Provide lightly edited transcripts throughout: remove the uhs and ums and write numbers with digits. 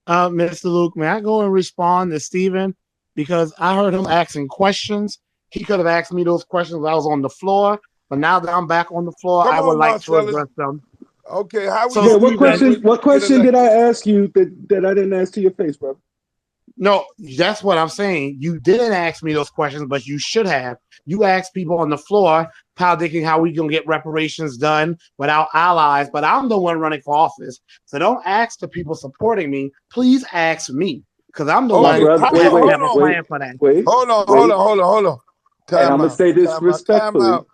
Mr. Luke, may I go and respond to Stephen? Because I heard him asking questions. He could have asked me those questions when I was on the floor, but now that I'm back on the floor, Come I would on, like to Marcellus. address them. Okay, how we So, Yeah, gonna what do that Stephen, question? when What you get question did I elected? ask you that I didn't ask to your face, bro? no, that's what I'm saying. You didn't ask me those questions, but you should have. You asked people on the floor how we gonna get reparations done without allies, but I'm the one running for office. So don't ask the people supporting me. Please ask me because I'm the My Okay, one brother, how that wait, about actually wait, have hold a on, wait, plan for that. wait, wait, hold on. and I'm Time gonna out, say this time out, time respectfully. out.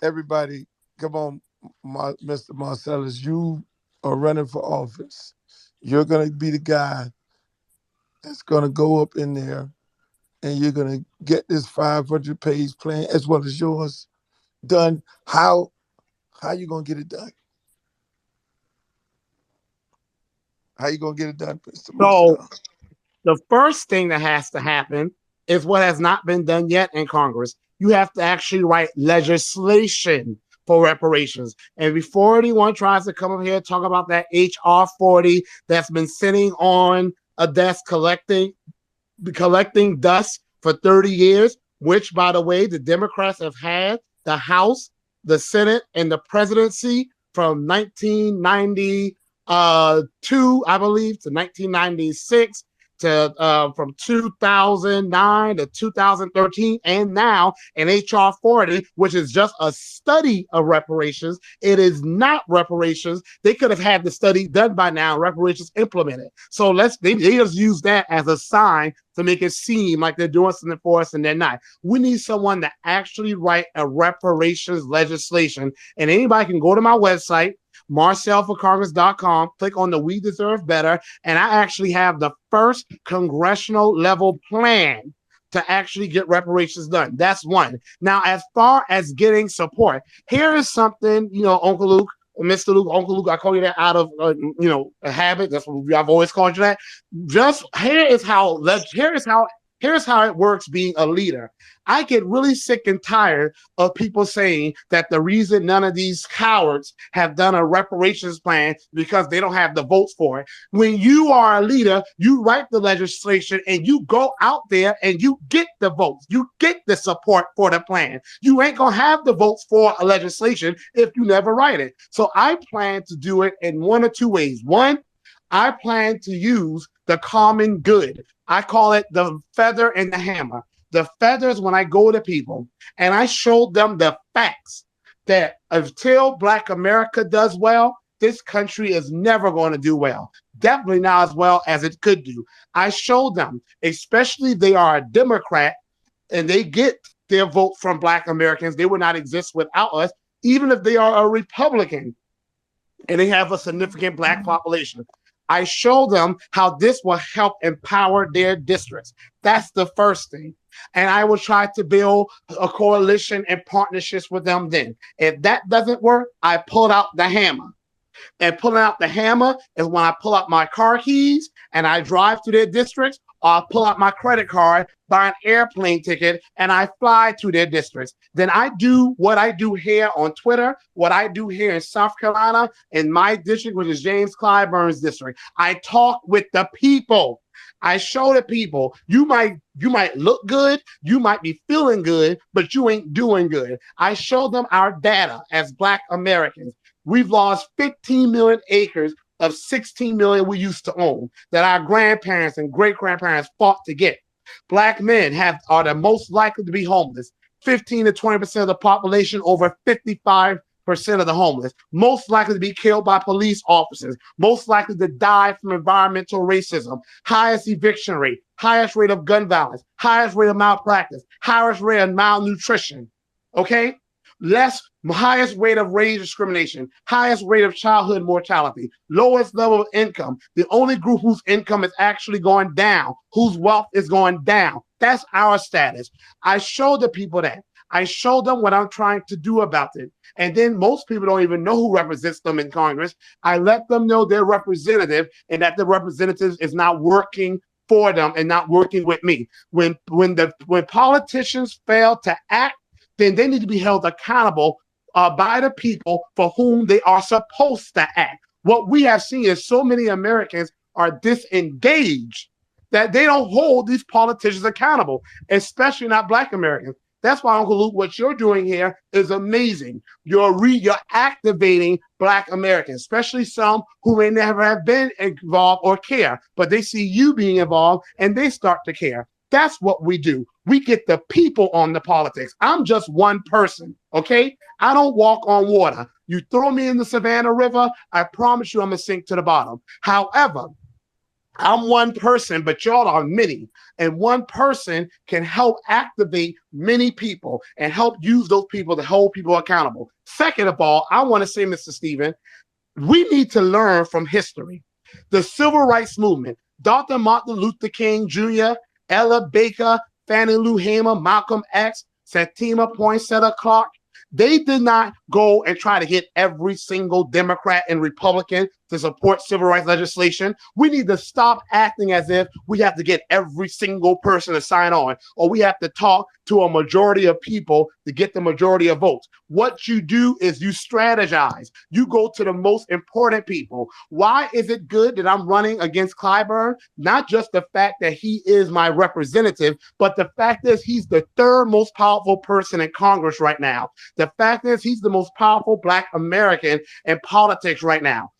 Everybody, come on, Mr. Marcellus. You are running for office. You're gonna be the guy that's gonna go up in there and you're gonna get this 500-page plan as well as yours done. How you gonna get it done? How you gonna get it done, Mr. So Marcel? the first thing that has to happen is what has not been done yet in Congress. You have to actually write legislation for reparations. And before anyone tries to come up here and talk about that HR 40 that's been sitting on a desk collecting dust for 30 years, which, by the way, the Democrats have had the House, the Senate, and the presidency from 1992, I believe, to 1996 to from 2009 to 2013 and now in HR 40, which is just a study of reparations. It is not reparations. They could have had the study done by now, reparations implemented. So they just use that as a sign to make it seem like they're doing something for us and they're not. We need someone to actually write a reparations legislation. And anybody can go to my website, marcelforcongress.com, click on the We Deserve Better, and I actually have the first congressional level plan to actually get reparations done. That's one. Now, as far as getting support, here is something, Uncle Luke, Mr. Luke, Uncle Luke, I call you that out of a habit. That's what I've always called you that. Just here's how it works being a leader. I get really sick and tired of people saying that the reason none of these cowards have done a reparations plan because they don't have the votes for it. When you are a leader, you write the legislation and you go out there and you get the votes. You get the support for the plan. You ain't going to have the votes for a legislation if you never write it. So I plan to do it in one or two ways. One, I plan to use the common good. I call it the feather and the hammer. The feathers when I go to people and I show them the facts that until Black America does well, this country is never going to do well. Definitely not as well as it could do. I show them, especially if they are a Democrat and they get their vote from Black Americans, they would not exist without us, even if they are a Republican and they have a significant Black population. I show them how this will help empower their districts. That's the first thing. And I will try to build a coalition and partnerships with them then. If that doesn't work, I pull out the hammer. And pulling out the hammer is when I pull out my car keys and I drive to their districts, or I pull out my credit card, buy an airplane ticket, and I fly to their districts. Then I do what I do here on Twitter, what I do here in South Carolina, in my district, which is James Clyburn's district. I talk with the people. I show the people you might look good, you might be feeling good, but you ain't doing good. I show them our data as Black Americans. We've lost 15 million acres of 16 million we used to own that our grandparents and great grandparents fought to get. Black men are the most likely to be homeless. 15 to 20% of the population, over 55% of the homeless, most likely to be killed by police officers, most likely to die from environmental racism, highest eviction rate, highest rate of gun violence, highest rate of malpractice, highest rate of malnutrition. Okay? Highest rate of race discrimination, highest rate of childhood mortality, lowest level of income. The only group whose income is actually going down, whose wealth is going down. That's our status. I show the people that. I show them what I'm trying to do about it. And then most people don't even know who represents them in Congress. I let them know their representative and that the representative is not working for them and not working with me. When politicians fail to act, then they need to be held accountable by the people for whom they are supposed to act. What we have seen is so many Americans are disengaged, that they don't hold these politicians accountable, especially not Black Americans. That's why, Uncle Luke, what you're doing here is amazing. You're activating Black Americans, especially some who may never have been involved or care, but they see you being involved and they start to care. That's what we do. We get the people on the politics. I'm just one person, okay? I don't walk on water. You throw me in the Savannah River, I promise you I'm gonna sink to the bottom. However, I'm one person, but y'all are many. And one person can help activate many people and help use those people to hold people accountable. Second of all, I want to say, Mr. Stephen, we need to learn from history. The civil rights movement, Dr. Martin Luther King Jr., Ella Baker, Fannie Lou Hamer, Malcolm X, Fatima Poinsetta Clark, they did not go and try to get every single Democrat and Republican to support civil rights legislation. We need to stop acting as if we have to get every single person to sign on, or we have to talk to a majority of people to get the majority of votes. What you do is you strategize. You go to the most important people. Why is it good that I'm running against Clyburn? Not just the fact that he is my representative, but the fact is he's the third most powerful person in Congress right now. The fact is he's the most powerful Black American in politics right now.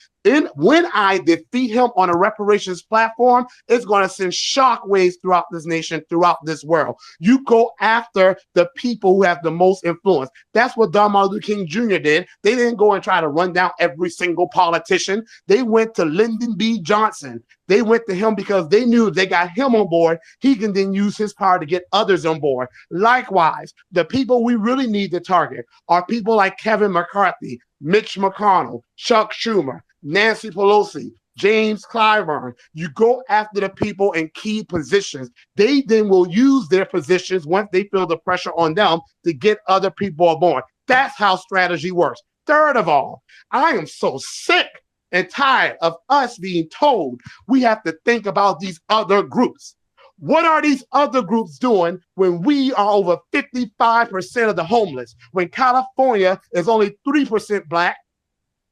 When I defeat him on a reparations platform, it's going to send shockwaves throughout this nation, throughout this world. You go after the people who have the most influence. That's what Don Martin Luther King Jr. did. They didn't go and try to run down every single politician. They went to Lyndon B. Johnson. They went to him because they knew if they got him on board, he can then use his power to get others on board. Likewise, the people we really need to target are people like Kevin McCarthy, Mitch McConnell, Chuck Schumer, Nancy Pelosi, James Clyburn. You go after the people in key positions. They then will use their positions once they feel the pressure on them to get other people on board. That's how strategy works. Third of all, I am so sick and tired of us being told we have to think about these other groups. What are these other groups doing when we are over 55% of the homeless? When California is only 3% Black,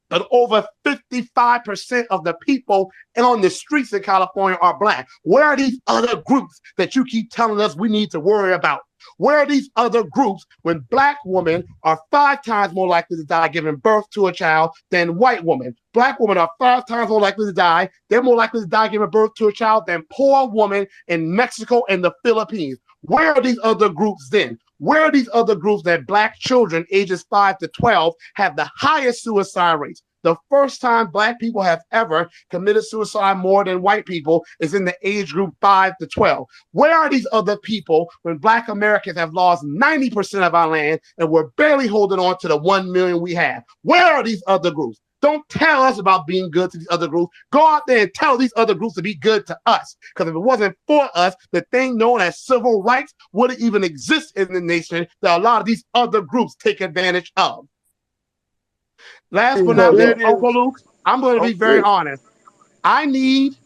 but over 55% of the people on the streets in California are Black. Where are these other groups that you keep telling us we need to worry about? Where are these other groups when Black women are 5 times more likely to die giving birth to a child than white women? Black women are 5 times more likely to die. They're more likely to die giving birth to a child than poor women in Mexico and the Philippines. Where are these other groups then? Where are these other groups that Black children ages 5 to 12 have the highest suicide rates? The first time Black people have ever committed suicide more than white people is in the age group 5 to 12. Where are these other people when Black Americans have lost 90% of our land and we're barely holding on to the 1 million we have? Where are these other groups? Don't tell us about being good to these other groups. Go out there and tell these other groups to be good to us. Because if it wasn't for us, the thing known as civil rights wouldn't even exist in the nation that a lot of these other groups take advantage of. Last but So not least, that Uncle is Luke, I'm going to be very okay. honest. I need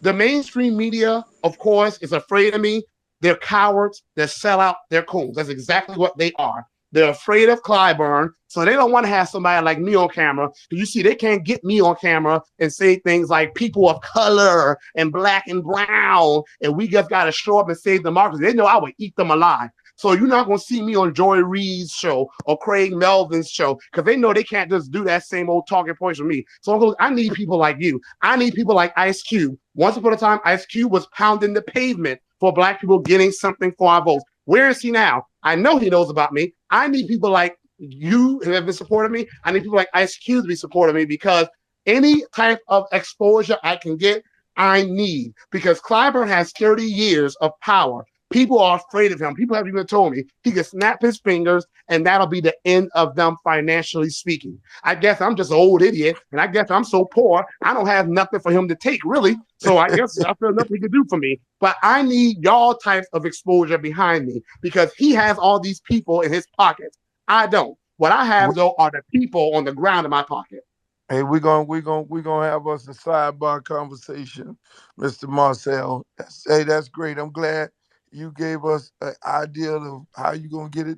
the mainstream media, of course, is afraid of me. They're cowards. They're sellout. They're coons. That's exactly what they are. They're afraid of Clyburn, so they don't want to have somebody like me on camera. You see, they can't get me on camera and say things like people of color and Black and brown, and we just got to show up and save democracy. They know I would eat them alive. So you're not going to see me on Joy Reid's show or Craig Melvin's show because they know they can't just do that same old talking points with me. So I need people like you. I need people like Ice Cube. Once upon a time, Ice Cube was pounding the pavement for Black people getting something for our votes. Where is he now? I know he knows about me. I need people like you who have been supporting me. I need people like Ice Cube to be supporting me because any type of exposure I can get, I need. Because Clyburn has 30 years of power. People are afraid of him. People have even told me he can snap his fingers and that'll be the end of them financially speaking. I guess I'm just an old idiot and I guess I'm so poor, I don't have nothing for him to take, really. So I guess I feel nothing he can do for me. But I need y'all types of exposure behind me because he has all these people in his pockets. I don't. What I have, though, are the people on the ground in my pocket. Hey, we're gonna have us a sidebar conversation, Mr. Marcel. That's great. I'm glad you gave us an idea of how you're gonna get it